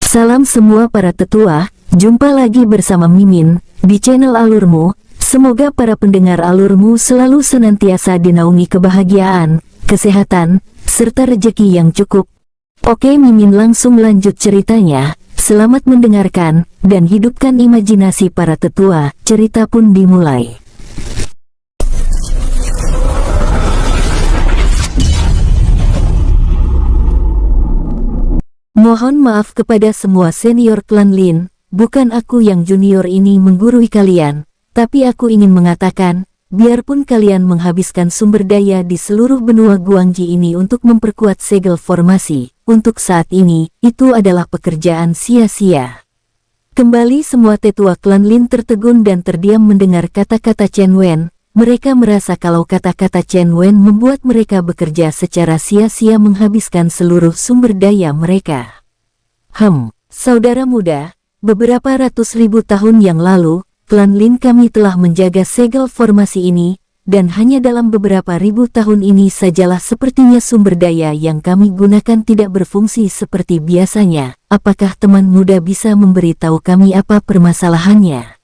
Salam semua para tetua, jumpa lagi bersama Mimin di channel Alurmu. Semoga para pendengar Alurmu selalu senantiasa dinaungi kebahagiaan, kesehatan, serta rejeki yang cukup. Oke, Mimin langsung lanjut ceritanya. Selamat mendengarkan dan hidupkan imajinasi para tetua. Cerita pun dimulai. Mohon maaf kepada semua senior klan Lin, bukan aku yang junior ini menggurui kalian, tapi aku ingin mengatakan, biarpun kalian menghabiskan sumber daya di seluruh benua Guangji ini untuk memperkuat segel formasi, untuk saat ini, itu adalah pekerjaan sia-sia. Kembali semua tetua klan Lin tertegun dan terdiam mendengar kata-kata Chen Wen. Mereka merasa kalau kata-kata Chen Wen membuat mereka bekerja secara sia-sia menghabiskan seluruh sumber daya mereka. Saudara muda, beberapa ratus ribu tahun yang lalu, klan Lin kami telah menjaga segel formasi ini, dan hanya dalam beberapa ribu tahun ini sajalah sepertinya sumber daya yang kami gunakan tidak berfungsi seperti biasanya. Apakah teman muda bisa memberitahu kami apa permasalahannya?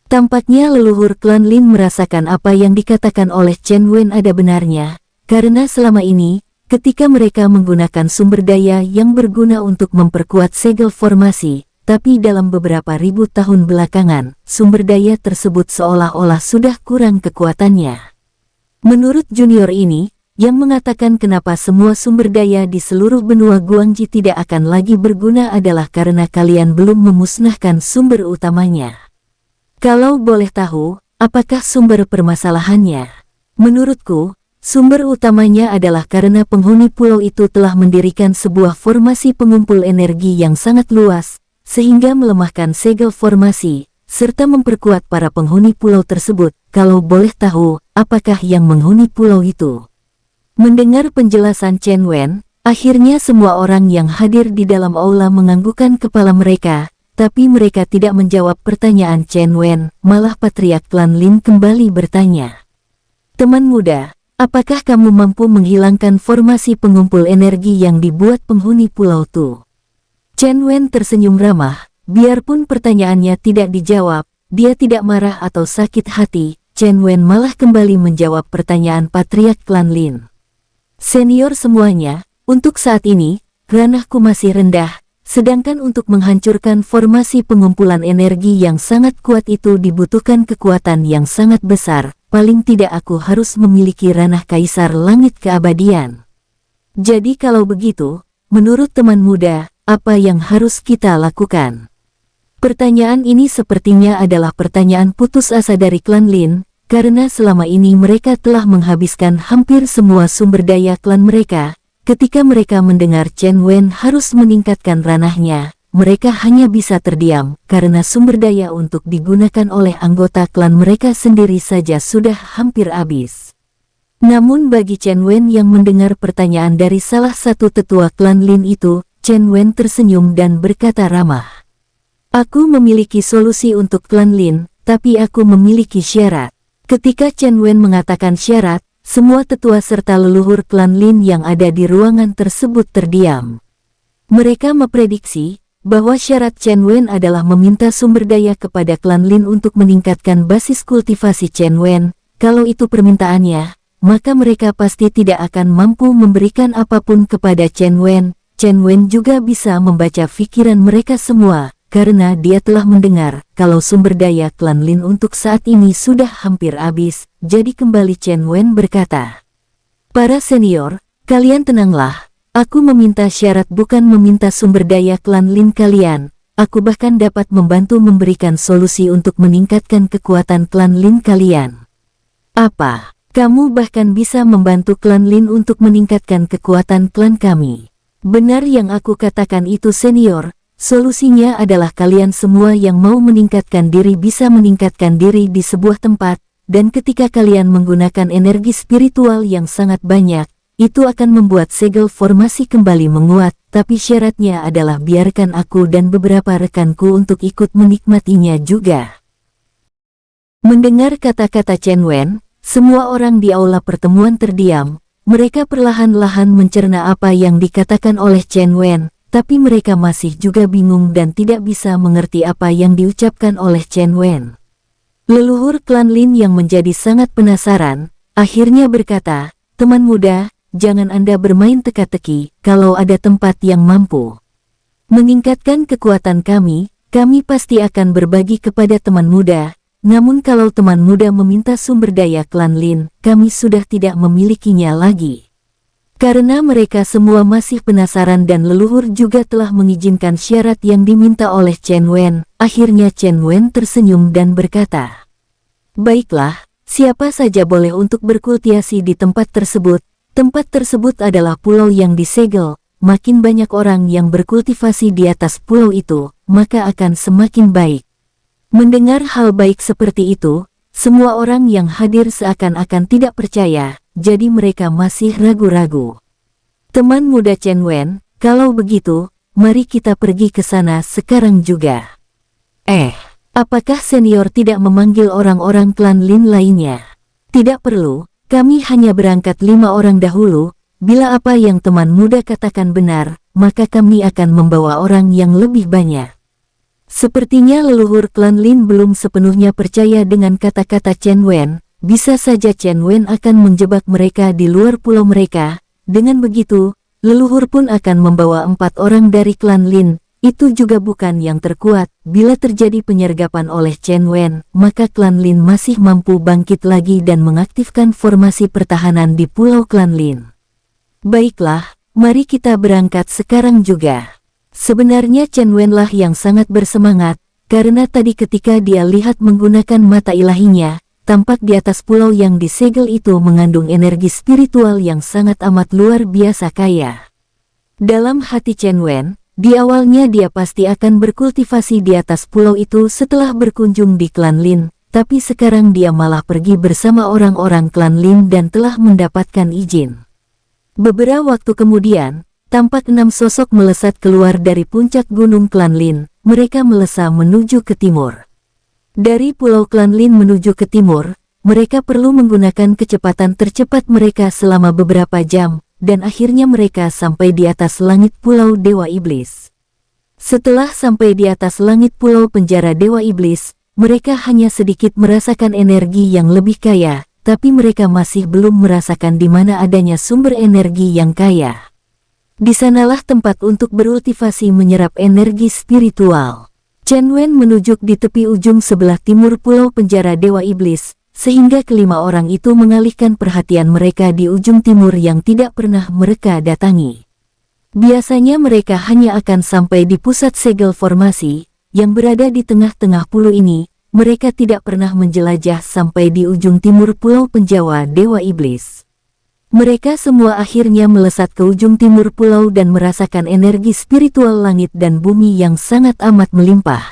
Tampaknya leluhur klan Lin merasakan apa yang dikatakan oleh Chen Wen ada benarnya, karena selama ini, ketika mereka menggunakan sumber daya yang berguna untuk memperkuat segel formasi, tapi dalam beberapa ribu tahun belakangan, sumber daya tersebut seolah-olah sudah kurang kekuatannya. Menurut junior ini, yang mengatakan kenapa semua sumber daya di seluruh benua Guangji tidak akan lagi berguna adalah karena kalian belum memusnahkan sumber utamanya. Kalau boleh tahu, apakah sumber permasalahannya? Menurutku, sumber utamanya adalah karena penghuni pulau itu telah mendirikan sebuah formasi pengumpul energi yang sangat luas, sehingga melemahkan segel formasi, serta memperkuat para penghuni pulau tersebut. Kalau boleh tahu, apakah yang menghuni pulau itu? Mendengar penjelasan Chen Wen, akhirnya semua orang yang hadir di dalam aula menganggukkan kepala mereka. Tapi mereka tidak menjawab pertanyaan Chen Wen, malah patriark klan Lin kembali bertanya. Teman muda, apakah kamu mampu menghilangkan formasi pengumpul energi yang dibuat penghuni pulau Tu? Chen Wen tersenyum ramah, biarpun pertanyaannya tidak dijawab, dia tidak marah atau sakit hati. Chen Wen malah kembali menjawab pertanyaan patriark klan Lin. Senior semuanya, untuk saat ini, ranahku masih rendah. Sedangkan untuk menghancurkan formasi pengumpulan energi yang sangat kuat itu dibutuhkan kekuatan yang sangat besar, paling tidak aku harus memiliki ranah kaisar langit keabadian. Jadi kalau begitu, menurut teman muda, apa yang harus kita lakukan? Pertanyaan ini sepertinya adalah pertanyaan putus asa dari klan Lin, karena selama ini mereka telah menghabiskan hampir semua sumber daya klan mereka. Ketika mereka mendengar Chen Wen harus meningkatkan ranahnya, mereka hanya bisa terdiam, karena sumber daya untuk digunakan oleh anggota klan mereka sendiri saja sudah hampir habis. Namun bagi Chen Wen yang mendengar pertanyaan dari salah satu tetua klan Lin itu, Chen Wen tersenyum dan berkata ramah. Aku memiliki solusi untuk klan Lin, tapi aku memiliki syarat. Ketika Chen Wen mengatakan syarat, semua tetua serta leluhur klan Lin yang ada di ruangan tersebut terdiam. Mereka memprediksi bahwa syarat Chen Wen adalah meminta sumber daya kepada klan Lin untuk meningkatkan basis kultivasi Chen Wen. Kalau itu permintaannya, maka mereka pasti tidak akan mampu memberikan apapun kepada Chen Wen. Chen Wen juga bisa membaca pikiran mereka semua, karena dia telah mendengar kalau sumber daya klan Lin untuk saat ini sudah hampir habis. Jadi kembali Chen Wen berkata, para senior, kalian tenanglah, aku meminta syarat bukan meminta sumber daya klan Lin kalian, aku bahkan dapat membantu memberikan solusi untuk meningkatkan kekuatan klan Lin kalian. Apa? Kamu bahkan bisa membantu klan Lin untuk meningkatkan kekuatan klan kami? Benar yang aku katakan itu senior. Solusinya adalah kalian semua yang mau meningkatkan diri bisa meningkatkan diri di sebuah tempat, dan ketika kalian menggunakan energi spiritual yang sangat banyak, itu akan membuat segel formasi kembali menguat, tapi syaratnya adalah biarkan aku dan beberapa rekanku untuk ikut menikmatinya juga. Mendengar kata-kata Chen Wen, semua orang di aula pertemuan terdiam, mereka perlahan-lahan mencerna apa yang dikatakan oleh Chen Wen. tapi mereka masih juga bingung dan tidak bisa mengerti apa yang diucapkan oleh Chen Wen. Leluhur klan Lin yang menjadi sangat penasaran, akhirnya berkata, "Teman muda, jangan Anda bermain teka-teki. Kalau ada tempat yang mampu meningkatkan kekuatan kami pasti akan berbagi kepada teman muda. Namun kalau teman muda meminta sumber daya klan Lin, kami sudah tidak memilikinya lagi." Karena mereka semua masih penasaran dan leluhur juga telah mengizinkan syarat yang diminta oleh Chen Wen, akhirnya Chen Wen tersenyum dan berkata, "Baiklah, siapa saja boleh untuk berkultivasi di tempat tersebut. Tempat tersebut adalah pulau yang disegel. Makin banyak orang yang berkultivasi di atas pulau itu, maka akan semakin baik." Mendengar hal baik seperti itu, semua orang yang hadir seakan-akan tidak percaya, jadi mereka masih ragu-ragu. "Teman muda Chen Wen, kalau begitu, mari kita pergi ke sana sekarang juga." Apakah senior tidak memanggil orang-orang klan Lin lainnya? "Tidak perlu, kami hanya berangkat 5 orang dahulu. Bila apa yang teman muda katakan benar, maka kami akan membawa orang yang lebih banyak." Sepertinya leluhur klan Lin belum sepenuhnya percaya dengan kata-kata Chen Wen. Bisa saja Chen Wen akan menjebak mereka di luar pulau mereka. Dengan begitu, leluhur pun akan membawa 4 orang dari klan Lin. Itu juga bukan yang terkuat. Bila terjadi penyergapan oleh Chen Wen, maka klan Lin masih mampu bangkit lagi dan mengaktifkan formasi pertahanan di pulau klan Lin. "Baiklah, mari kita berangkat sekarang juga." Sebenarnya Chen Wen lah yang sangat bersemangat, karena tadi ketika dia lihat menggunakan mata ilahinya, tampak di atas pulau yang disegel itu mengandung energi spiritual yang sangat amat luar biasa kaya. Dalam hati Chen Wen, di awalnya dia pasti akan berkultivasi di atas pulau itu setelah berkunjung di klan Lin, tapi sekarang dia malah pergi bersama orang-orang klan Lin dan telah mendapatkan izin. Beberapa waktu kemudian, tampak 6 sosok melesat keluar dari puncak gunung klan Lin. Mereka melesat menuju ke timur. Dari pulau klan Lin menuju ke timur, mereka perlu menggunakan kecepatan tercepat mereka selama beberapa jam, dan akhirnya mereka sampai di atas langit pulau Dewa Iblis. Setelah sampai di atas langit pulau penjara Dewa Iblis, mereka hanya sedikit merasakan energi yang lebih kaya, tapi mereka masih belum merasakan di mana adanya sumber energi yang kaya. Di sanalah tempat untuk berkultivasi menyerap energi spiritual. Chen Wen menunjuk di tepi ujung sebelah timur pulau penjara Dewa Iblis, sehingga kelima orang itu mengalihkan perhatian mereka di ujung timur yang tidak pernah mereka datangi. Biasanya mereka hanya akan sampai di pusat segel formasi, yang berada di tengah-tengah pulau ini. Mereka tidak pernah menjelajah sampai di ujung timur pulau penjara Dewa Iblis. Mereka semua akhirnya melesat ke ujung timur pulau dan merasakan energi spiritual langit dan bumi yang sangat amat melimpah.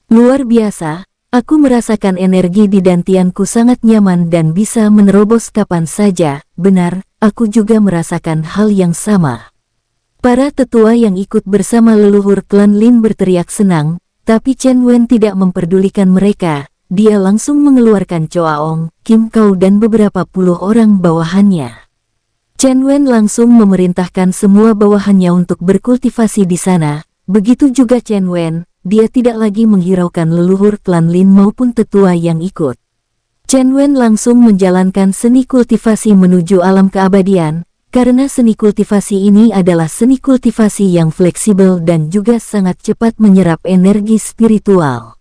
"Luar biasa, aku merasakan energi di dantianku sangat nyaman dan bisa menerobos kapan saja." "Benar, aku juga merasakan hal yang sama." Para tetua yang ikut bersama leluhur klan Lin berteriak senang, tapi Chen Wen tidak memperdulikan mereka. Dia langsung mengeluarkan Choaong, Kim Kau dan beberapa puluh orang bawahannya. Chen Wen langsung memerintahkan semua bawahannya untuk berkultivasi di sana. Begitu juga Chen Wen, dia tidak lagi menghiraukan leluhur klan Lin maupun tetua yang ikut. Chen Wen langsung menjalankan seni kultivasi menuju alam keabadian, karena seni kultivasi ini adalah seni kultivasi yang fleksibel dan juga sangat cepat menyerap energi spiritual.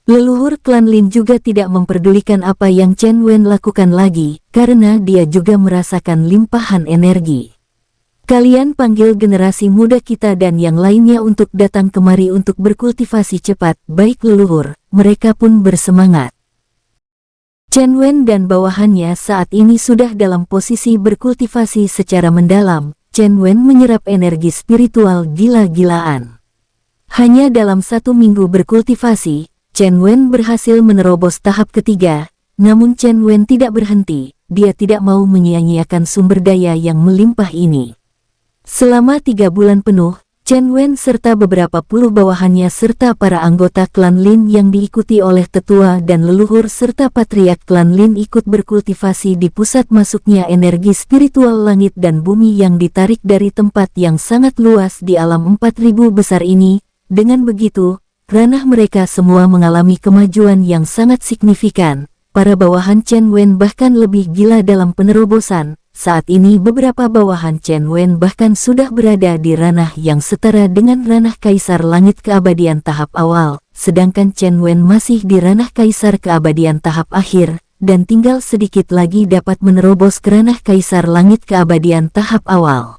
Leluhur klan Lin juga tidak memperdulikan apa yang Chen Wen lakukan lagi, karena dia juga merasakan limpahan energi. "Kalian panggil generasi muda kita dan yang lainnya untuk datang kemari untuk berkultivasi cepat." "Baik leluhur," mereka pun bersemangat. Chen Wen dan bawahannya saat ini sudah dalam posisi berkultivasi secara mendalam. Chen Wen menyerap energi spiritual gila-gilaan. Hanya dalam 1 minggu berkultivasi, Chen Wen berhasil menerobos tahap ketiga, namun Chen Wen tidak berhenti, dia tidak mau menyia-nyiakan sumber daya yang melimpah ini. Selama 3 bulan penuh, Chen Wen serta beberapa puluh bawahannya serta para anggota klan Lin yang diikuti oleh tetua dan leluhur serta patriark klan Lin ikut berkultivasi di pusat masuknya energi spiritual langit dan bumi yang ditarik dari tempat yang sangat luas di alam 4000 besar ini. Dengan begitu, ranah mereka semua mengalami kemajuan yang sangat signifikan. Para bawahan Chen Wen bahkan lebih gila dalam penerobosan. Saat ini beberapa bawahan Chen Wen bahkan sudah berada di ranah yang setara dengan ranah Kaisar Langit Keabadian tahap awal, sedangkan Chen Wen masih di ranah Kaisar Keabadian tahap akhir, dan tinggal sedikit lagi dapat menerobos ke ranah Kaisar Langit Keabadian tahap awal.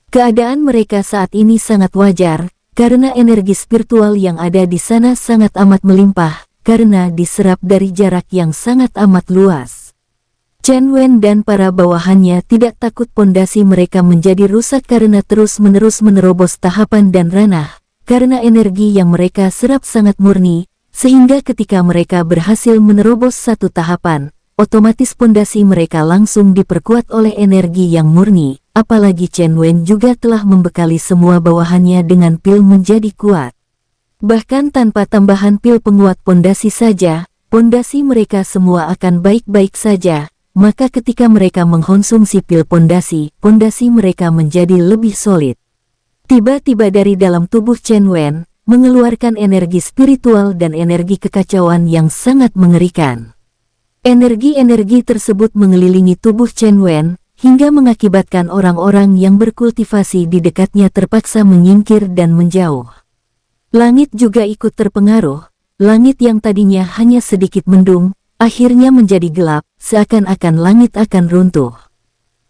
Keadaan mereka saat ini sangat wajar, karena energi spiritual yang ada di sana sangat amat melimpah, karena diserap dari jarak yang sangat amat luas. Chen Wen dan para bawahannya tidak takut pondasi mereka menjadi rusak karena terus-menerus menerobos tahapan dan ranah, karena energi yang mereka serap sangat murni, sehingga ketika mereka berhasil menerobos satu tahapan, otomatis pondasi mereka langsung diperkuat oleh energi yang murni, apalagi Chen Wen juga telah membekali semua bawahannya dengan pil menjadi kuat. Bahkan tanpa tambahan pil penguat pondasi saja, pondasi mereka semua akan baik-baik saja. Maka ketika mereka mengkonsumsi pil pondasi mereka menjadi lebih solid. Tiba-tiba dari dalam tubuh Chen Wen, mengeluarkan energi spiritual dan energi kekacauan yang sangat mengerikan. Energi-energi tersebut mengelilingi tubuh Chen Wen, hingga mengakibatkan orang-orang yang berkultivasi di dekatnya terpaksa menyingkir dan menjauh. Langit juga ikut terpengaruh, langit yang tadinya hanya sedikit mendung, akhirnya menjadi gelap, seakan-akan langit akan runtuh.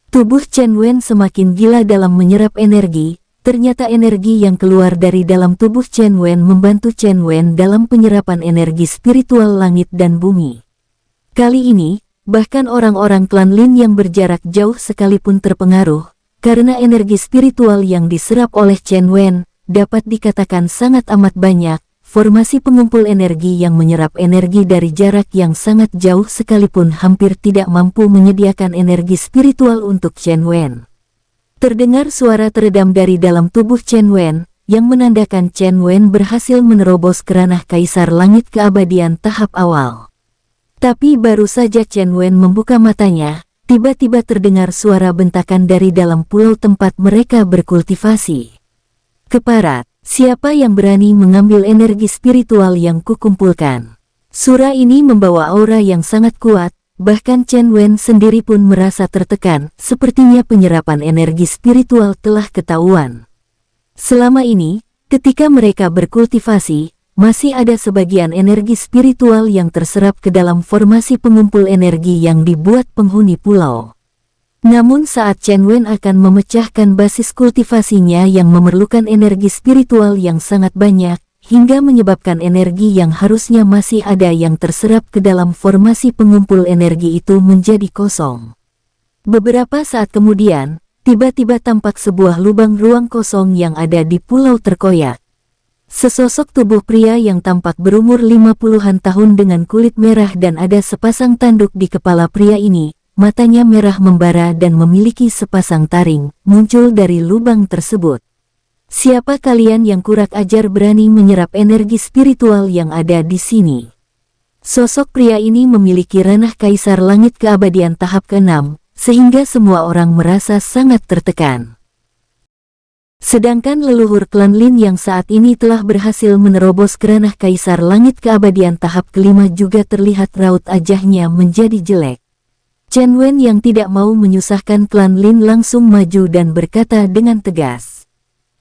Tubuh Chen Wen semakin gila dalam menyerap energi, ternyata energi yang keluar dari dalam tubuh Chen Wen membantu Chen Wen dalam penyerapan energi spiritual langit dan bumi. Kali ini, bahkan orang-orang klan Lin yang berjarak jauh sekalipun terpengaruh, karena energi spiritual yang diserap oleh Chen Wen, dapat dikatakan sangat amat banyak. Formasi pengumpul energi yang menyerap energi dari jarak yang sangat jauh sekalipun hampir tidak mampu menyediakan energi spiritual untuk Chen Wen. Terdengar suara teredam dari dalam tubuh Chen Wen, yang menandakan Chen Wen berhasil menerobos ke ranah Kaisar Langit Keabadian tahap awal. Tapi baru saja Chen Wen membuka matanya, tiba-tiba terdengar suara bentakan dari dalam pulau tempat mereka berkultivasi. Keparat. Siapa yang berani mengambil energi spiritual yang kukumpulkan? Suara ini membawa aura yang sangat kuat, bahkan Chen Wen sendiri pun merasa tertekan, sepertinya penyerapan energi spiritual telah ketahuan. Selama ini, ketika mereka berkultivasi, masih ada sebagian energi spiritual yang terserap ke dalam formasi pengumpul energi yang dibuat penghuni pulau. Namun saat Chen Wen akan memecahkan basis kultivasinya yang memerlukan energi spiritual yang sangat banyak, hingga menyebabkan energi yang harusnya masih ada yang terserap ke dalam formasi pengumpul energi itu menjadi kosong. Beberapa saat kemudian, tiba-tiba tampak sebuah lubang ruang kosong yang ada di pulau terkoyak. Sesosok tubuh pria yang tampak berumur 50-an tahun dengan kulit merah dan ada sepasang tanduk di kepala pria ini. Matanya merah membara dan memiliki sepasang taring, muncul dari lubang tersebut. Siapa kalian yang kurang ajar berani menyerap energi spiritual yang ada di sini? Sosok pria ini memiliki ranah Kaisar Langit Keabadian tahap ke-6, sehingga semua orang merasa sangat tertekan. Sedangkan leluhur klan Lin yang saat ini telah berhasil menerobos ke ranah Kaisar Langit Keabadian tahap ke-5 juga terlihat raut wajahnya menjadi jelek. Chen Wen yang tidak mau menyusahkan klan Lin langsung maju dan berkata dengan tegas,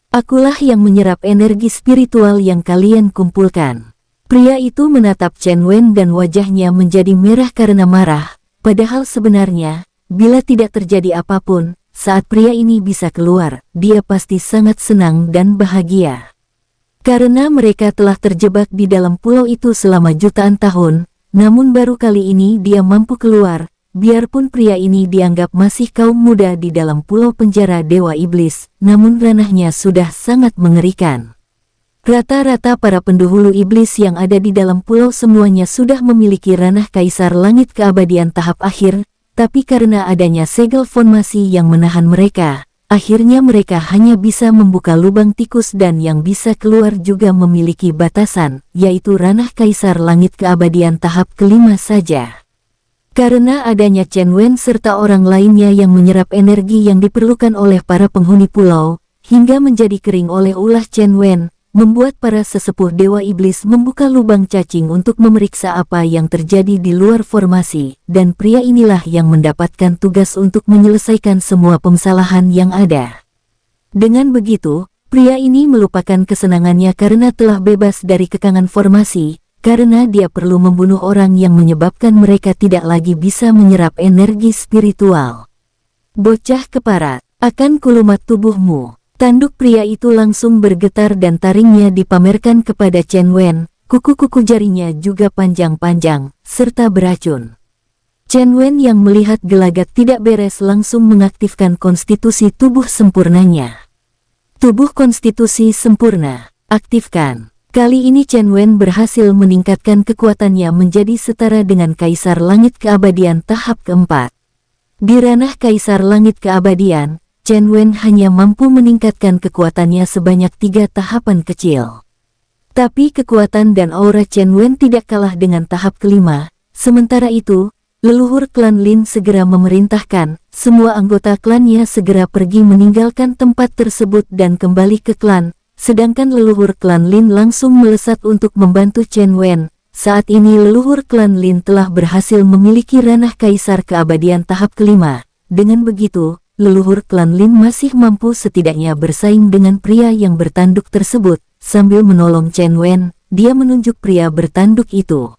"Akulah yang menyerap energi spiritual yang kalian kumpulkan." Pria itu menatap Chen Wen dan wajahnya menjadi merah karena marah, padahal sebenarnya, bila tidak terjadi apapun, saat pria ini bisa keluar, dia pasti sangat senang dan bahagia. Karena mereka telah terjebak di dalam pulau itu selama jutaan tahun, namun baru kali ini dia mampu keluar. Biarpun pria ini dianggap masih kaum muda di dalam pulau penjara Dewa Iblis, namun ranahnya sudah sangat mengerikan. Rata-rata para pendahulu iblis yang ada di dalam pulau semuanya sudah memiliki ranah Kaisar Langit Keabadian tahap akhir, tapi karena adanya segel formasi yang menahan mereka, Akhirnya mereka hanya bisa membuka lubang tikus dan yang bisa keluar juga memiliki batasan, yaitu ranah Kaisar Langit Keabadian tahap kelima saja. Karena adanya Chen Wen serta orang lainnya yang menyerap energi yang diperlukan oleh para penghuni pulau, hingga menjadi kering oleh ulah Chen Wen, membuat para sesepuh Dewa Iblis membuka lubang cacing untuk memeriksa apa yang terjadi di luar formasi, dan pria inilah yang mendapatkan tugas untuk menyelesaikan semua permasalahan yang ada. Dengan begitu, pria ini melupakan kesenangannya karena telah bebas dari kekangan formasi, karena dia perlu membunuh orang yang menyebabkan mereka tidak lagi bisa menyerap energi spiritual. Bocah keparat, akan kulumat tubuhmu. Tanduk pria itu langsung bergetar dan taringnya dipamerkan kepada Chen Wen, kuku-kuku jarinya juga panjang-panjang, serta beracun. Chen Wen yang melihat gelagat tidak beres langsung mengaktifkan konstitusi tubuh sempurnanya. Tubuh konstitusi sempurna, aktifkan. Kali ini Chen Wen berhasil meningkatkan kekuatannya menjadi setara dengan Kaisar Langit Keabadian tahap keempat. Di ranah Kaisar Langit Keabadian, Chen Wen hanya mampu meningkatkan kekuatannya sebanyak 3 tahapan kecil. Tapi kekuatan dan aura Chen Wen tidak kalah dengan tahap kelima. Sementara itu, leluhur klan Lin segera memerintahkan semua anggota klannya segera pergi meninggalkan tempat tersebut dan kembali ke klan, sedangkan leluhur klan Lin langsung melesat untuk membantu Chen Wen. Saat ini leluhur klan Lin telah berhasil memiliki ranah Kaisar Keabadian tahap kelima. Dengan begitu, leluhur klan Lin masih mampu setidaknya bersaing dengan pria yang bertanduk tersebut. Sambil menolong Chen Wen, dia menunjuk pria bertanduk itu.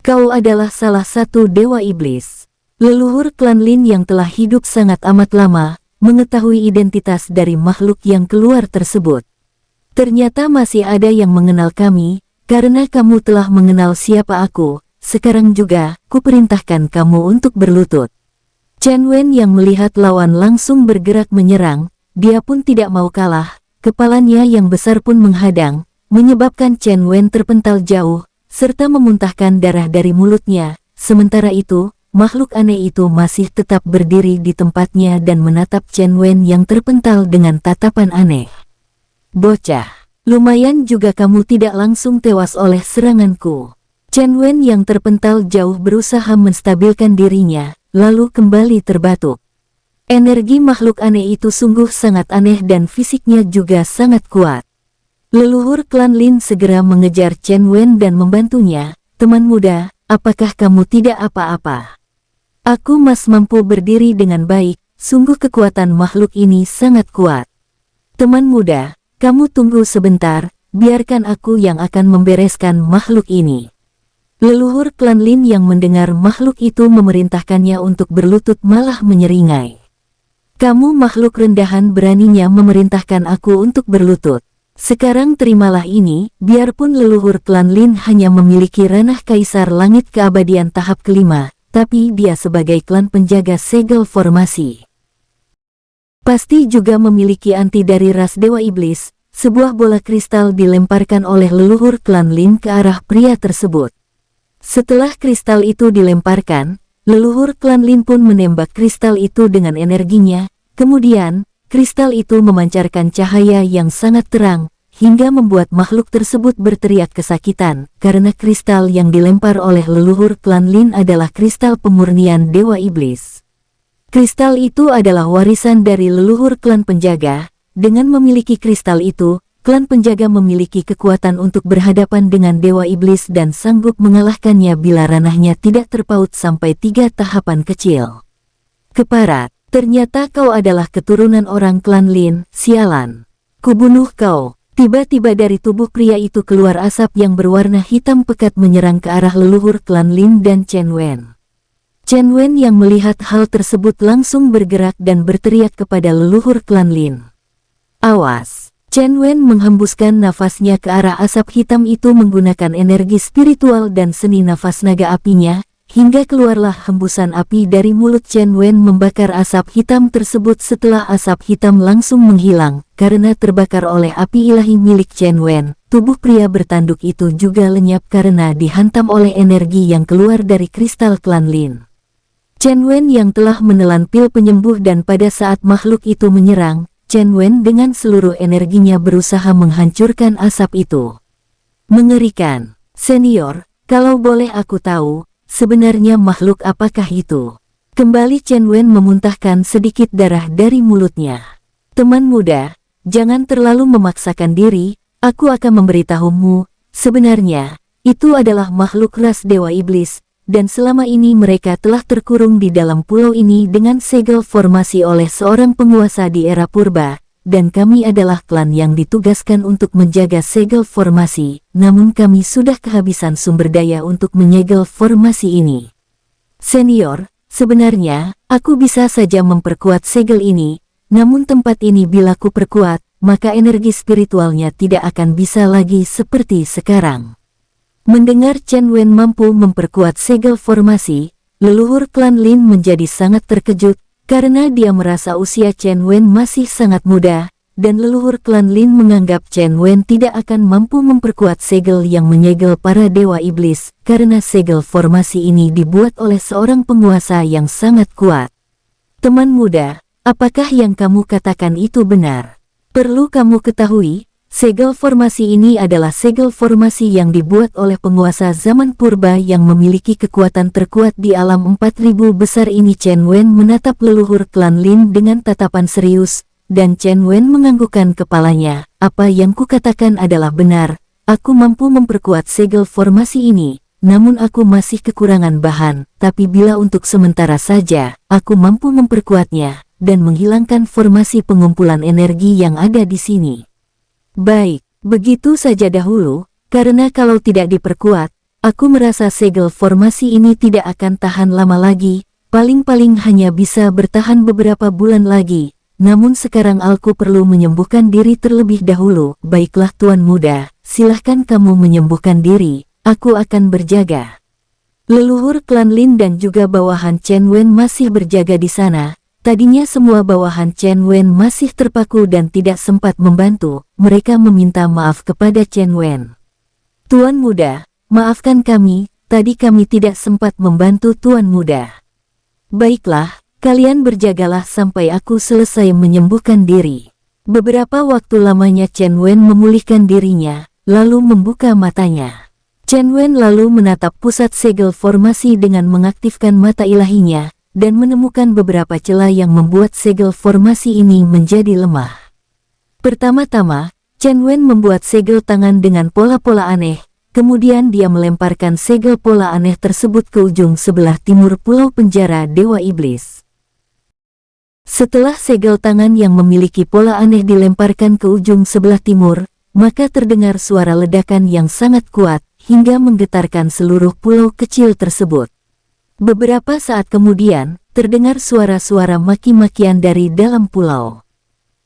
Kau adalah salah satu dewa iblis. Leluhur klan Lin yang telah hidup sangat amat lama, mengetahui identitas dari makhluk yang keluar tersebut. Ternyata masih ada yang mengenal kami, karena kamu telah mengenal siapa aku. Sekarang juga, kuperintahkan kamu untuk berlutut. Chen Wen yang melihat lawan langsung bergerak menyerang, dia pun tidak mau kalah, kepalanya yang besar pun menghadang, menyebabkan Chen Wen terpental jauh, serta memuntahkan darah dari mulutnya. Sementara itu, makhluk aneh itu masih tetap berdiri di tempatnya dan menatap Chen Wen yang terpental dengan tatapan aneh. Bocah, lumayan juga kamu tidak langsung tewas oleh seranganku. Chen Wen yang terpental jauh berusaha menstabilkan dirinya, lalu kembali terbatuk. Energi makhluk aneh itu sungguh sangat aneh dan fisiknya juga sangat kuat. Leluhur klan Lin segera mengejar Chen Wen dan membantunya. Teman muda, apakah kamu tidak apa-apa? Aku masih mampu berdiri dengan baik, sungguh kekuatan makhluk ini sangat kuat. Teman muda, kamu tunggu sebentar, biarkan aku yang akan membereskan makhluk ini. Leluhur klan Lin yang mendengar makhluk itu memerintahkannya untuk berlutut malah menyeringai. Kamu makhluk rendahan beraninya memerintahkan aku untuk berlutut. Sekarang terimalah ini, biarpun leluhur klan Lin hanya memiliki ranah Kaisar Langit Keabadian tahap kelima, tapi dia sebagai klan penjaga segel formasi. Pasti juga memiliki anti dari ras Dewa Iblis. Sebuah bola kristal dilemparkan oleh leluhur klan Lin ke arah pria tersebut. Setelah kristal itu dilemparkan, leluhur klan Lin pun menembak kristal itu dengan energinya. Kemudian, kristal itu memancarkan cahaya yang sangat terang, hingga membuat makhluk tersebut berteriak kesakitan, karena kristal yang dilempar oleh leluhur klan Lin adalah kristal pemurnian Dewa Iblis. Kristal itu adalah warisan dari leluhur klan penjaga. Dengan memiliki kristal itu, klan penjaga memiliki kekuatan untuk berhadapan dengan Dewa Iblis dan sanggup mengalahkannya bila ranahnya tidak terpaut sampai 3 tahapan kecil. Keparat, ternyata kau adalah keturunan orang klan Lin, sialan. Kubunuh kau. Tiba-tiba dari tubuh pria itu keluar asap yang berwarna hitam pekat menyerang ke arah leluhur klan Lin dan Chen Wen. Chen Wen yang melihat hal tersebut langsung bergerak dan berteriak kepada leluhur klan Lin. Awas! Chen Wen menghembuskan nafasnya ke arah asap hitam itu menggunakan energi spiritual dan seni nafas naga apinya, hingga keluarlah hembusan api dari mulut Chen Wen membakar asap hitam tersebut. Setelah asap hitam langsung menghilang, karena terbakar oleh api ilahi milik Chen Wen, tubuh pria bertanduk itu juga lenyap karena dihantam oleh energi yang keluar dari kristal klan Lin. Chen Wen yang telah menelan pil penyembuh dan pada saat makhluk itu menyerang, Chen Wen dengan seluruh energinya berusaha menghancurkan asap itu. Mengerikan. Senior, kalau boleh aku tahu, sebenarnya makhluk apakah itu? Kembali Chen Wen memuntahkan sedikit darah dari mulutnya. Teman muda, jangan terlalu memaksakan diri, aku akan memberitahumu, sebenarnya, itu adalah makhluk ras Dewa Iblis, dan selama ini mereka telah terkurung di dalam pulau ini dengan segel formasi oleh seorang penguasa di era purba, dan kami adalah klan yang ditugaskan untuk menjaga segel formasi, namun kami sudah kehabisan sumber daya untuk menyegel formasi ini. Senior, sebenarnya, aku bisa saja memperkuat segel ini, namun tempat ini bila ku perkuat, maka energi spiritualnya tidak akan bisa lagi seperti sekarang. Mendengar Chen Wen mampu memperkuat segel formasi, leluhur klan Lin menjadi sangat terkejut, karena dia merasa usia Chen Wen masih sangat muda, dan leluhur klan Lin menganggap Chen Wen tidak akan mampu memperkuat segel yang menyegel para dewa iblis, karena segel formasi ini dibuat oleh seorang penguasa yang sangat kuat. Teman muda, apakah yang kamu katakan itu benar? Perlu kamu ketahui, segel formasi ini adalah segel formasi yang dibuat oleh penguasa zaman purba yang memiliki kekuatan terkuat di alam 4000 besar ini. Chen Wen menatap leluhur klan Lin dengan tatapan serius, dan Chen Wen menganggukkan kepalanya. Apa yang kukatakan adalah benar, aku mampu memperkuat segel formasi ini, namun aku masih kekurangan bahan, tapi bila untuk sementara saja, aku mampu memperkuatnya, dan menghilangkan formasi pengumpulan energi yang ada di sini. Baik, begitu saja dahulu, karena kalau tidak diperkuat, aku merasa segel formasi ini tidak akan tahan lama lagi, paling-paling hanya bisa bertahan beberapa bulan lagi, namun sekarang aku perlu menyembuhkan diri terlebih dahulu. Baiklah tuan muda, silahkan kamu menyembuhkan diri, aku akan berjaga. Leluhur klan Lin dan juga bawahan Chen Wen masih berjaga di sana. Tadinya semua bawahan Chen Wen masih terpaku dan tidak sempat membantu, mereka meminta maaf kepada Chen Wen. Tuan muda, maafkan kami, tadi kami tidak sempat membantu tuan muda. Baiklah, kalian berjagalah sampai aku selesai menyembuhkan diri. Beberapa waktu lamanya Chen Wen memulihkan dirinya, lalu membuka matanya. Chen Wen lalu menatap pusat segel formasi dengan mengaktifkan mata ilahinya, dan menemukan beberapa celah yang membuat segel formasi ini menjadi lemah. Pertama-tama, Chen Wen membuat segel tangan dengan pola-pola aneh, kemudian dia melemparkan segel pola aneh tersebut ke ujung sebelah timur pulau penjara Dewa Iblis. Setelah segel tangan yang memiliki pola aneh dilemparkan ke ujung sebelah timur, maka terdengar suara ledakan yang sangat kuat, hingga menggetarkan seluruh pulau kecil tersebut. Beberapa saat kemudian, terdengar suara-suara maki-makian dari dalam pulau.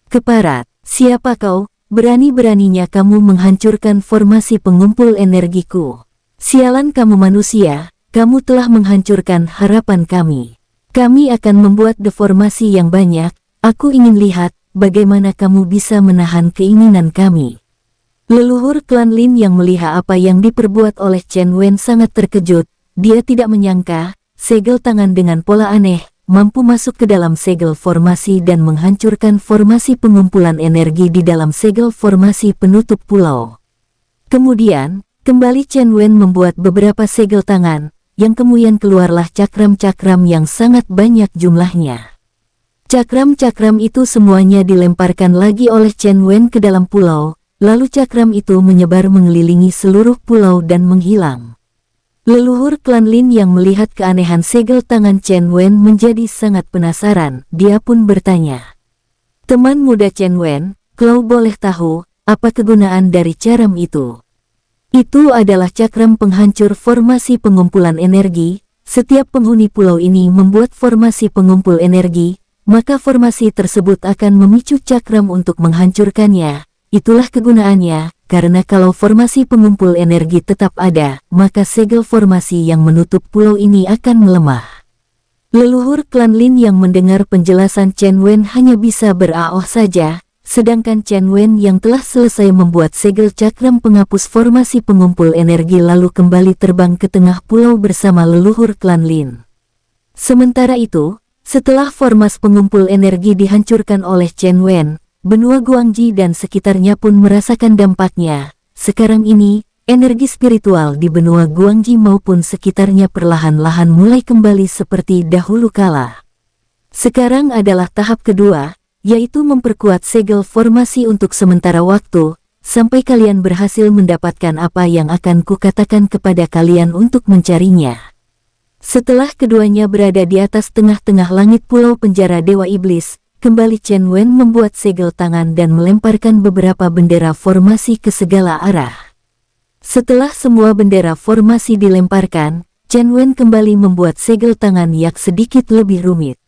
Keparat, siapa kau? Berani-beraninya kamu menghancurkan formasi pengumpul energiku. Sialan kamu manusia, kamu telah menghancurkan harapan kami. Kami akan membuat deformasi yang banyak, aku ingin lihat bagaimana kamu bisa menahan keinginan kami. Leluhur klan Lin yang melihat apa yang diperbuat oleh Chen Wen sangat terkejut, dia tidak menyangka, segel tangan dengan pola aneh, mampu masuk ke dalam segel formasi dan menghancurkan formasi pengumpulan energi di dalam segel formasi penutup pulau. Kemudian, kembali Chen Wen membuat beberapa segel tangan, yang kemudian keluarlah cakram-cakram yang sangat banyak jumlahnya. Cakram-cakram itu semuanya dilemparkan lagi oleh Chen Wen ke dalam pulau, lalu cakram itu menyebar mengelilingi seluruh pulau dan menghilang. Leluhur klan Lin yang melihat keanehan segel tangan Chen Wen menjadi sangat penasaran, dia pun bertanya. Teman muda Chen Wen, kau boleh tahu, apa kegunaan dari cakram itu? Itu adalah cakram penghancur formasi pengumpulan energi. Setiap penghuni pulau ini membuat formasi pengumpul energi, maka formasi tersebut akan memicu cakram untuk menghancurkannya. Itulah kegunaannya, karena kalau formasi pengumpul energi tetap ada, maka segel formasi yang menutup pulau ini akan melemah. Leluhur klan Lin yang mendengar penjelasan Chen Wen hanya bisa beraoh saja, sedangkan Chen Wen yang telah selesai membuat segel cakram penghapus formasi pengumpul energi lalu kembali terbang ke tengah pulau bersama leluhur klan Lin. Sementara itu, setelah formas pengumpul energi dihancurkan oleh Chen Wen, benua Guangji dan sekitarnya pun merasakan dampaknya. Sekarang ini, energi spiritual di benua Guangji maupun sekitarnya perlahan-lahan mulai kembali seperti dahulu kala. Sekarang adalah tahap kedua, yaitu memperkuat segel formasi untuk sementara waktu, sampai kalian berhasil mendapatkan apa yang akan kukatakan kepada kalian untuk mencarinya. Setelah keduanya berada di atas tengah-tengah langit pulau penjara Dewa Iblis, kembali Chen Wen membuat segel tangan dan melemparkan beberapa bendera formasi ke segala arah. Setelah semua bendera formasi dilemparkan, Chen Wen kembali membuat segel tangan yang sedikit lebih rumit.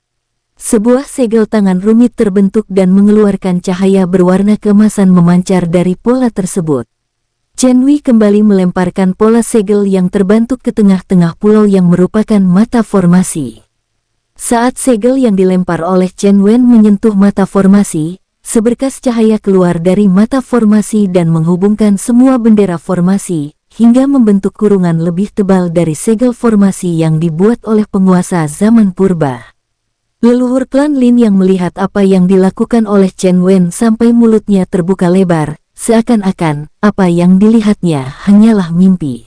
Sebuah segel tangan rumit terbentuk dan mengeluarkan cahaya berwarna keemasan memancar dari pola tersebut. Chen Wei kembali melemparkan pola segel yang terbentuk ke tengah-tengah pulau yang merupakan mata formasi. Saat segel yang dilempar oleh Chen Wen menyentuh mata formasi, seberkas cahaya keluar dari mata formasi dan menghubungkan semua bendera formasi, hingga membentuk kurungan lebih tebal dari segel formasi yang dibuat oleh penguasa zaman purba. Leluhur klan Lin yang melihat apa yang dilakukan oleh Chen Wen sampai mulutnya terbuka lebar, seakan-akan apa yang dilihatnya hanyalah mimpi.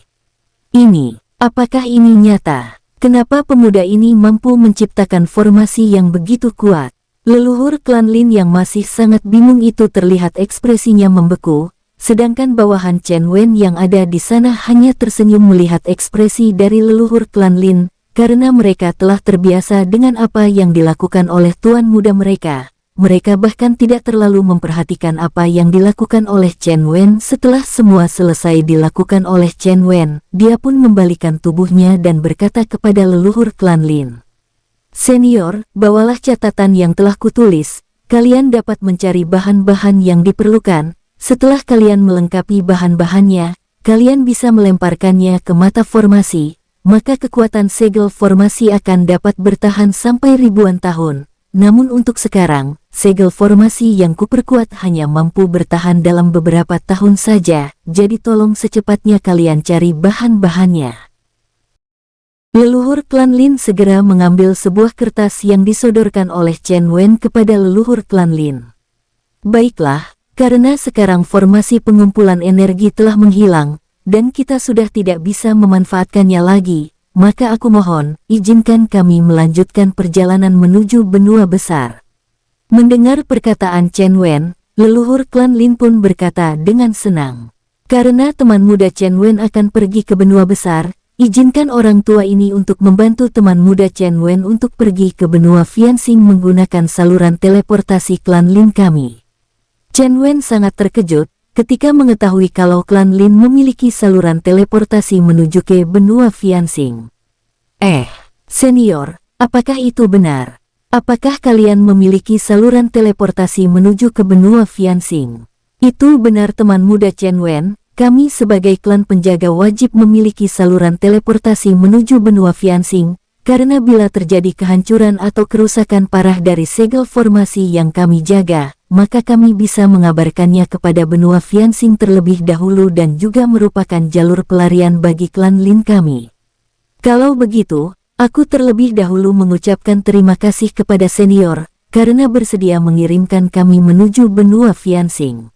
Apakah ini nyata? Kenapa pemuda ini mampu menciptakan formasi yang begitu kuat? Leluhur klan Lin yang masih sangat bingung itu terlihat ekspresinya membeku, sedangkan bawahan Chen Wen yang ada di sana hanya tersenyum melihat ekspresi dari leluhur klan Lin, karena mereka telah terbiasa dengan apa yang dilakukan oleh tuan muda mereka. Mereka bahkan tidak terlalu memperhatikan apa yang dilakukan oleh Chen Wen. Setelah semua selesai dilakukan oleh Chen Wen, dia pun membalikan tubuhnya dan berkata kepada leluhur klan Lin. Senior, bawalah catatan yang telah kutulis. Kalian dapat mencari bahan-bahan yang diperlukan. Setelah kalian melengkapi bahan-bahannya, kalian bisa melemparkannya ke mata formasi. Maka kekuatan segel formasi akan dapat bertahan sampai ribuan tahun. Namun untuk sekarang, segel formasi yang kuperkuat hanya mampu bertahan dalam beberapa tahun saja, jadi tolong secepatnya kalian cari bahan-bahannya. Leluhur klan Lin segera mengambil sebuah kertas yang disodorkan oleh Chen Wen kepada leluhur klan Lin. Baiklah, karena sekarang formasi pengumpulan energi telah menghilang, dan kita sudah tidak bisa memanfaatkannya lagi, maka aku mohon, izinkan kami melanjutkan perjalanan menuju benua besar. Mendengar perkataan Chen Wen, leluhur klan Lin pun berkata dengan senang. Karena teman muda Chen Wen akan pergi ke benua besar, izinkan orang tua ini untuk membantu teman muda Chen Wen untuk pergi ke benua Fianxing menggunakan saluran teleportasi klan Lin kami. Chen Wen sangat terkejut ketika mengetahui kalau klan Lin memiliki saluran teleportasi menuju ke benua Fianxing. Senior, apakah itu benar? Apakah kalian memiliki saluran teleportasi menuju ke benua Fianxing? Itu benar teman muda Chen Wen, kami sebagai klan penjaga wajib memiliki saluran teleportasi menuju benua Fianxing, karena bila terjadi kehancuran atau kerusakan parah dari segel formasi yang kami jaga, maka kami bisa mengabarkannya kepada benua Fianxing terlebih dahulu dan juga merupakan jalur pelarian bagi klan Lin kami. Kalau begitu, aku terlebih dahulu mengucapkan terima kasih kepada senior, karena bersedia mengirimkan kami menuju benua Fianxing.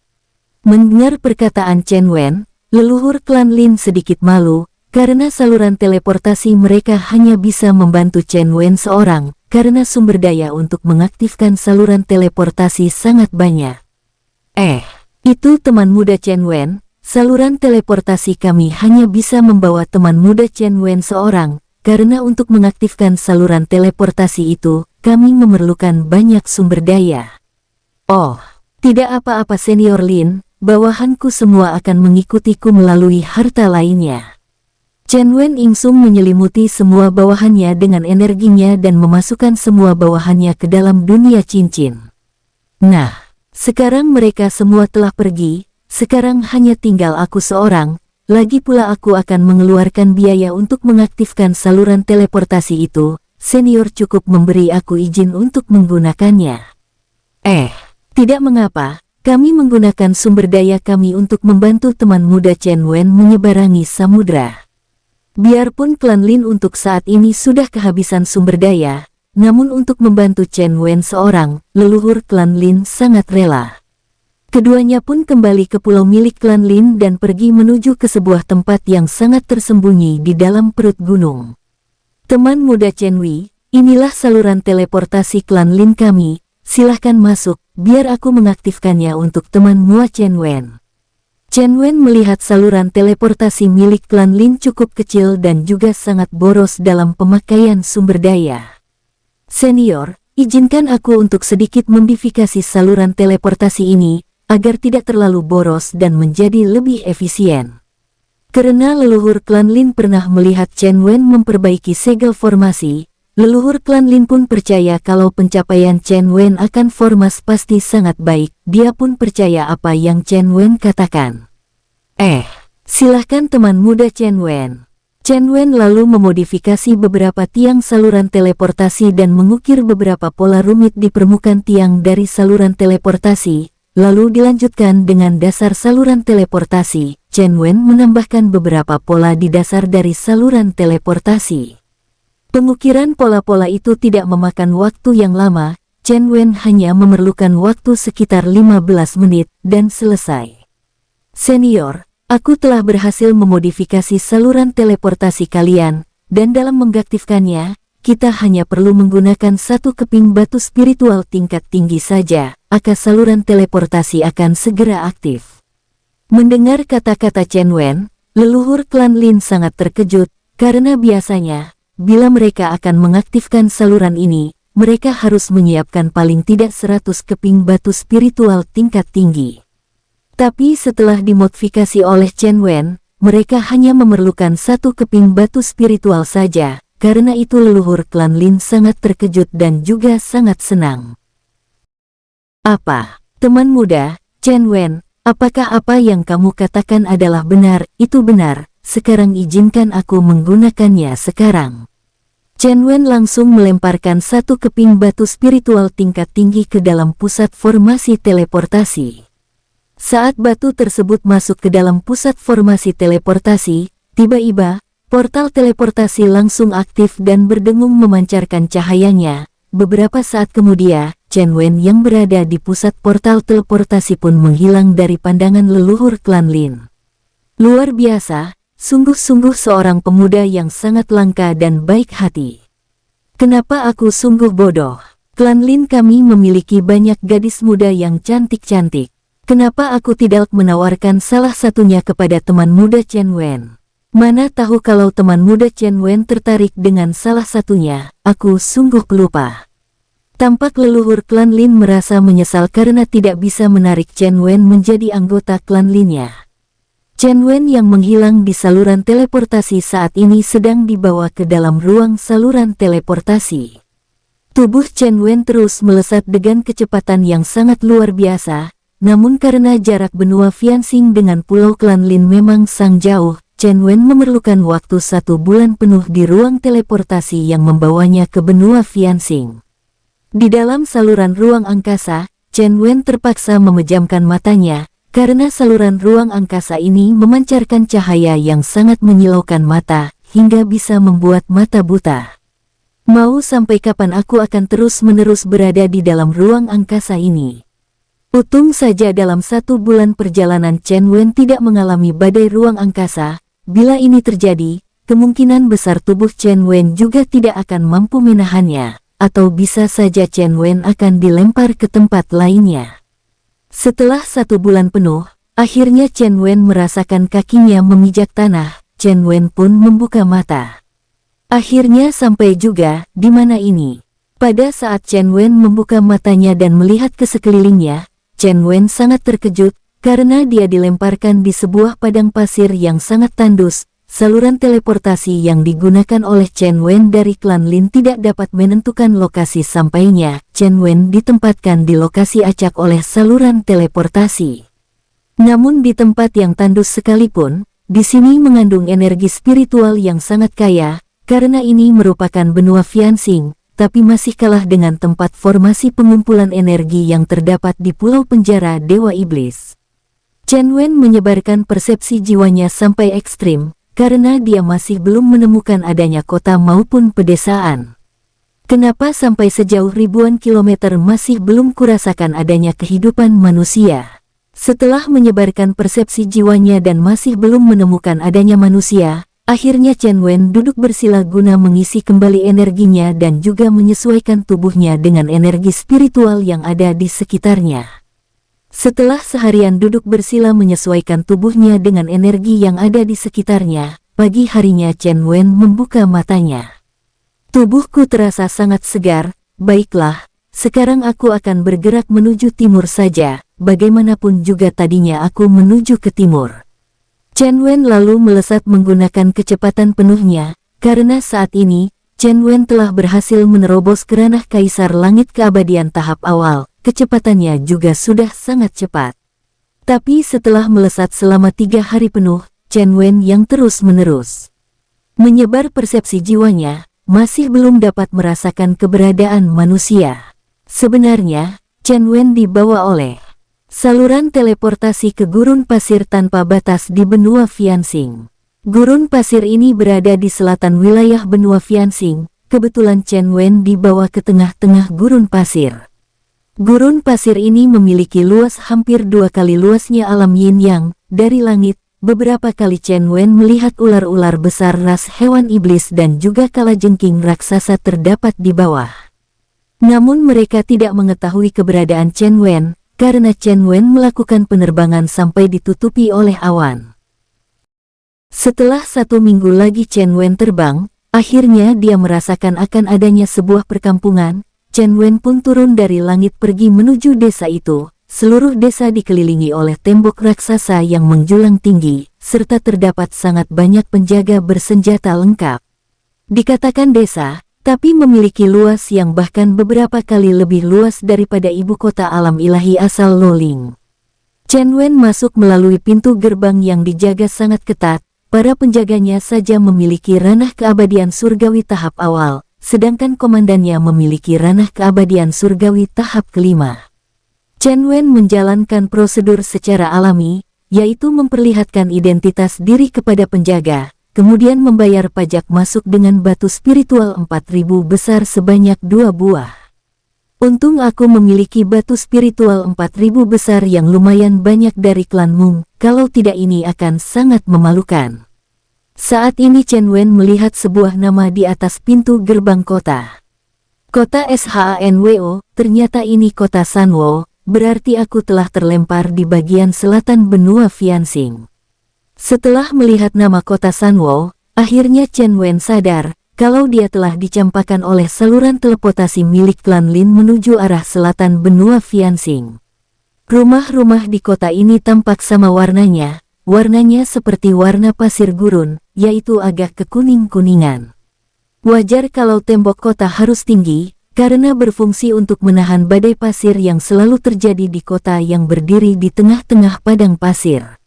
Mendengar perkataan Chen Wen, leluhur klan Lin sedikit malu, karena saluran teleportasi mereka hanya bisa membantu Chen Wen seorang, karena sumber daya untuk mengaktifkan saluran teleportasi sangat banyak. Itu teman muda Chen Wen, saluran teleportasi kami hanya bisa membawa teman muda Chen Wen seorang, karena untuk mengaktifkan saluran teleportasi itu, kami memerlukan banyak sumber daya. Oh, tidak apa-apa senior Lin, bawahanku semua akan mengikutiku melalui harta lainnya. Chen Wen langsung menyelimuti semua bawahannya dengan energinya dan memasukkan semua bawahannya ke dalam dunia cincin. Nah, sekarang mereka semua telah pergi, sekarang hanya tinggal aku seorang, lagi pula aku akan mengeluarkan biaya untuk mengaktifkan saluran teleportasi itu, senior cukup memberi aku izin untuk menggunakannya. Tidak mengapa, kami menggunakan sumber daya kami untuk membantu teman muda Chen Wen menyeberangi samudra. Biarpun klan Lin untuk saat ini sudah kehabisan sumber daya, namun untuk membantu Chen Wen seorang, leluhur klan Lin sangat rela. Keduanya pun kembali ke pulau milik klan Lin dan pergi menuju ke sebuah tempat yang sangat tersembunyi di dalam perut gunung. Teman muda Chen Wei, inilah saluran teleportasi klan Lin kami, silahkan masuk, biar aku mengaktifkannya untuk teman mua Chen Wen. Chen Wen melihat saluran teleportasi milik klan Lin cukup kecil dan juga sangat boros dalam pemakaian sumber daya. Senior, izinkan aku untuk sedikit memodifikasi saluran teleportasi ini, agar tidak terlalu boros dan menjadi lebih efisien. Karena leluhur klan Lin pernah melihat Chen Wen memperbaiki segel formasi, leluhur klan Lin pun percaya kalau pencapaian Chen Wen akan formas pasti sangat baik. Dia pun percaya apa yang Chen Wen katakan. Silahkan teman muda Chen Wen. Chen Wen lalu memodifikasi beberapa tiang saluran teleportasi dan mengukir beberapa pola rumit di permukaan tiang dari saluran teleportasi, lalu dilanjutkan dengan dasar saluran teleportasi. Chen Wen menambahkan beberapa pola di dasar dari saluran teleportasi. Pengukiran pola-pola itu tidak memakan waktu yang lama, Chen Wen hanya memerlukan waktu sekitar 15 menit dan selesai. Senior, aku telah berhasil memodifikasi saluran teleportasi kalian, dan dalam mengaktifkannya, kita hanya perlu menggunakan satu keping batu spiritual tingkat tinggi saja, maka saluran teleportasi akan segera aktif. Mendengar kata-kata Chen Wen, leluhur klan Lin sangat terkejut, karena biasanya, bila mereka akan mengaktifkan saluran ini, mereka harus menyiapkan paling tidak 100 keping batu spiritual tingkat tinggi. Tapi setelah dimodifikasi oleh Chen Wen, mereka hanya memerlukan satu keping batu spiritual saja, karena itu leluhur klan Lin sangat terkejut dan juga sangat senang. Apa, teman muda, Chen Wen, apakah apa yang kamu katakan adalah benar? Itu benar, sekarang izinkan aku menggunakannya sekarang. Chen Wen langsung melemparkan satu keping batu spiritual tingkat tinggi ke dalam pusat formasi teleportasi. Saat batu tersebut masuk ke dalam pusat formasi teleportasi, tiba-tiba, portal teleportasi langsung aktif dan berdengung memancarkan cahayanya. Beberapa saat kemudian, Chen Wen yang berada di pusat portal teleportasi pun menghilang dari pandangan leluhur klan Lin. Luar biasa, sungguh-sungguh seorang pemuda yang sangat langka dan baik hati. Kenapa aku sungguh bodoh? Klan Lin kami memiliki banyak gadis muda yang cantik-cantik. Kenapa aku tidak menawarkan salah satunya kepada teman muda Chen Wen? Mana tahu kalau teman muda Chen Wen tertarik dengan salah satunya, aku sungguh pelupa. Tampak leluhur klan Lin merasa menyesal karena tidak bisa menarik Chen Wen menjadi anggota klan Linnya. Chen Wen yang menghilang di saluran teleportasi saat ini sedang dibawa ke dalam ruang saluran teleportasi. Tubuh Chen Wen terus melesat dengan kecepatan yang sangat luar biasa. Namun karena jarak benua Fianxing dengan pulau klan Lin memang sang jauh, Chen Wen memerlukan waktu 1 bulan penuh di ruang teleportasi yang membawanya ke benua Fianxing. Di dalam saluran ruang angkasa, Chen Wen terpaksa memejamkan matanya, karena saluran ruang angkasa ini memancarkan cahaya yang sangat menyilaukan mata, hingga bisa membuat mata buta. Mau sampai kapan aku akan terus-menerus berada di dalam ruang angkasa ini? Untung saja dalam 1 bulan perjalanan Chen Wen tidak mengalami badai ruang angkasa. Bila ini terjadi, kemungkinan besar tubuh Chen Wen juga tidak akan mampu menahannya, atau bisa saja Chen Wen akan dilempar ke tempat lainnya. Setelah 1 bulan penuh, akhirnya Chen Wen merasakan kakinya memijak tanah. Chen Wen pun membuka mata. Akhirnya sampai juga, di mana ini? Pada saat Chen Wen membuka matanya dan melihat ke sekelilingnya, Chen Wen sangat terkejut, karena dia dilemparkan di sebuah padang pasir yang sangat tandus. Saluran teleportasi yang digunakan oleh Chen Wen dari klan Lin tidak dapat menentukan lokasi sampainya. Chen Wen ditempatkan di lokasi acak oleh saluran teleportasi. Namun di tempat yang tandus sekalipun, di sini mengandung energi spiritual yang sangat kaya, karena ini merupakan benua Fianxing. Tapi masih kalah dengan tempat formasi pengumpulan energi yang terdapat di pulau penjara Dewa Iblis. Chen Wen menyebarkan persepsi jiwanya sampai ekstrim, karena dia masih belum menemukan adanya kota maupun pedesaan. Kenapa sampai sejauh ribuan kilometer masih belum kurasakan adanya kehidupan manusia? Setelah menyebarkan persepsi jiwanya dan masih belum menemukan adanya manusia, akhirnya Chen Wen duduk bersila guna mengisi kembali energinya dan juga menyesuaikan tubuhnya dengan energi spiritual yang ada di sekitarnya. Setelah seharian duduk bersila menyesuaikan tubuhnya dengan energi yang ada di sekitarnya, pagi harinya Chen Wen membuka matanya. Tubuhku terasa sangat segar. Baiklah, sekarang aku akan bergerak menuju timur saja, bagaimanapun juga tadinya aku menuju ke timur. Chen Wen lalu melesat menggunakan kecepatan penuhnya, karena saat ini, Chen Wen telah berhasil menerobos ke ranah Kaisar Langit Keabadian tahap awal, kecepatannya juga sudah sangat cepat. Tapi setelah melesat selama 3 hari penuh, Chen Wen yang terus-menerus menyebar persepsi jiwanya, masih belum dapat merasakan keberadaan manusia. Sebenarnya, Chen Wen dibawa oleh saluran teleportasi ke gurun pasir tanpa batas di benua Fianxing. Gurun pasir ini berada di selatan wilayah benua Fianxing. Kebetulan Chen Wen dibawa ke tengah-tengah gurun pasir. Gurun pasir ini memiliki luas hampir 2 kali luasnya alam Yin Yang. Dari langit, beberapa kali Chen Wen melihat ular-ular besar ras hewan iblis dan juga kalajengking raksasa terdapat di bawah. Namun mereka tidak mengetahui keberadaan Chen Wen, karena Chen Wen melakukan penerbangan sampai ditutupi oleh awan. Setelah 1 minggu lagi Chen Wen terbang, akhirnya dia merasakan akan adanya sebuah perkampungan. Chen Wen pun turun dari langit pergi menuju desa itu. Seluruh desa dikelilingi oleh tembok raksasa yang menjulang tinggi, serta terdapat sangat banyak penjaga bersenjata lengkap. Dikatakan desa, tapi memiliki luas yang bahkan beberapa kali lebih luas daripada ibu kota alam ilahi asal Loling. Chen Wen masuk melalui pintu gerbang yang dijaga sangat ketat. Para penjaganya saja memiliki ranah keabadian surgawi tahap awal, sedangkan komandannya memiliki ranah keabadian surgawi tahap kelima. Chen Wen menjalankan prosedur secara alami, yaitu memperlihatkan identitas diri kepada penjaga, kemudian membayar pajak masuk dengan batu spiritual 4000 besar sebanyak 2 buah. Untung aku memiliki batu spiritual 4000 besar yang lumayan banyak dari klan Mung, kalau tidak ini akan sangat memalukan. Saat ini Chen Wen melihat sebuah nama di atas pintu gerbang kota. Kota Shanwo, ternyata ini kota Sanwo, berarti aku telah terlempar di bagian selatan benua Fianxing. Setelah melihat nama kota Sanwo, akhirnya Chen Wen sadar kalau dia telah dicampakkan oleh saluran teleportasi milik klan Lin menuju arah selatan benua Fianxing. Rumah-rumah di kota ini tampak sama warnanya seperti warna pasir gurun, yaitu agak kekuning-kuningan. Wajar kalau tembok kota harus tinggi, karena berfungsi untuk menahan badai pasir yang selalu terjadi di kota yang berdiri di tengah-tengah padang pasir.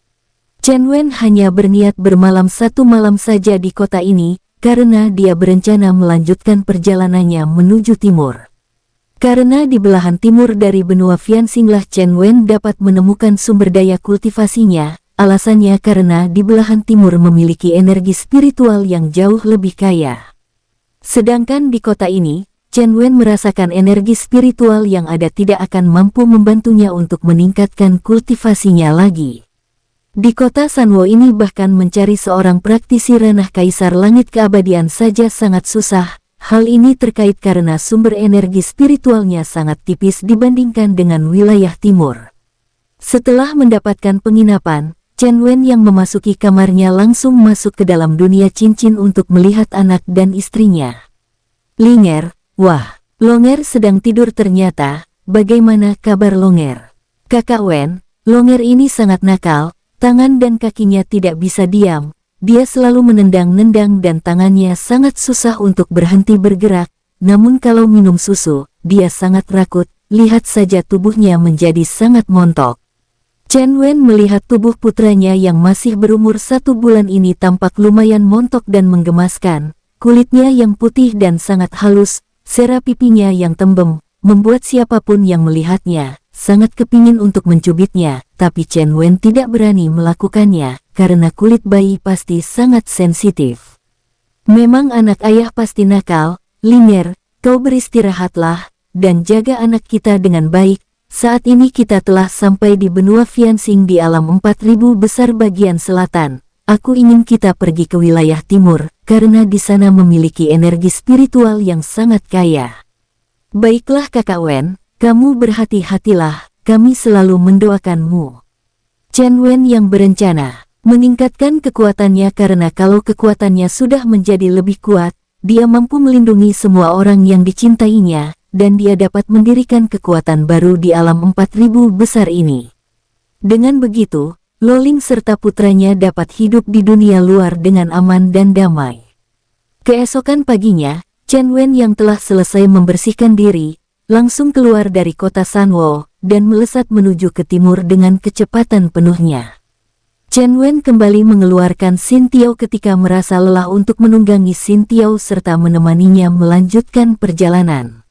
Chen Wen hanya berniat bermalam 1 malam saja di kota ini, karena dia berencana melanjutkan perjalanannya menuju timur. Karena di belahan timur dari benua Fianxinglah Chen Wen dapat menemukan sumber daya kultivasinya, alasannya karena di belahan timur memiliki energi spiritual yang jauh lebih kaya. Sedangkan di kota ini, Chen Wen merasakan energi spiritual yang ada tidak akan mampu membantunya untuk meningkatkan kultivasinya lagi. Di kota Sanwo ini bahkan mencari seorang praktisi ranah Kaisar Langit Keabadian saja sangat susah. Hal ini terkait karena sumber energi spiritualnya sangat tipis dibandingkan dengan wilayah timur. Setelah mendapatkan penginapan, Chen Wen yang memasuki kamarnya langsung masuk ke dalam dunia cincin untuk melihat anak dan istrinya. Linger, wah, Longer sedang tidur ternyata. Bagaimana kabar Longer? Kakak Wen, Longer ini sangat nakal. Tangan dan kakinya tidak bisa diam, dia selalu menendang-nendang dan tangannya sangat susah untuk berhenti bergerak, namun kalau minum susu, dia sangat rakut, lihat saja tubuhnya menjadi sangat montok. Chen Wen melihat tubuh putranya yang masih berumur 1 bulan ini tampak lumayan montok dan menggemaskan, kulitnya yang putih dan sangat halus, sera pipinya yang tembem, membuat siapapun yang melihatnya, sangat kepingin untuk mencubitnya, tapi Chen Wen tidak berani melakukannya, karena kulit bayi pasti sangat sensitif. Memang anak ayah pasti nakal. Linier, kau beristirahatlah, dan jaga anak kita dengan baik. Saat ini kita telah sampai di benua Fiansing di alam 4000 besar bagian selatan. Aku ingin kita pergi ke wilayah timur, karena di sana memiliki energi spiritual yang sangat kaya. Baiklah Kakak Wen, kamu berhati-hatilah, kami selalu mendoakanmu. Chen Wen yang berencana meningkatkan kekuatannya karena kalau kekuatannya sudah menjadi lebih kuat, dia mampu melindungi semua orang yang dicintainya, dan dia dapat mendirikan kekuatan baru di alam 4000 besar ini. Dengan begitu, Loling serta putranya dapat hidup di dunia luar dengan aman dan damai. Keesokan paginya, Chen Wen yang telah selesai membersihkan diri, langsung keluar dari kota Sanwo, dan melesat menuju ke timur dengan kecepatan penuhnya. Chen Wen kembali mengeluarkan Xin Tiao ketika merasa lelah untuk menunggangi Xin Tiao serta menemaninya melanjutkan perjalanan.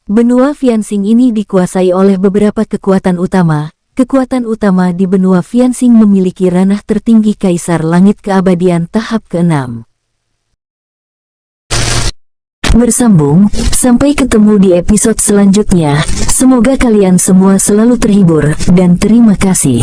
Benua Fiansing ini dikuasai oleh beberapa kekuatan utama. Kekuatan utama di benua Fiansing memiliki ranah tertinggi Kaisar Langit Keabadian tahap ke-6. Bersambung, sampai ketemu di episode selanjutnya. Semoga kalian semua selalu terhibur, dan terima kasih.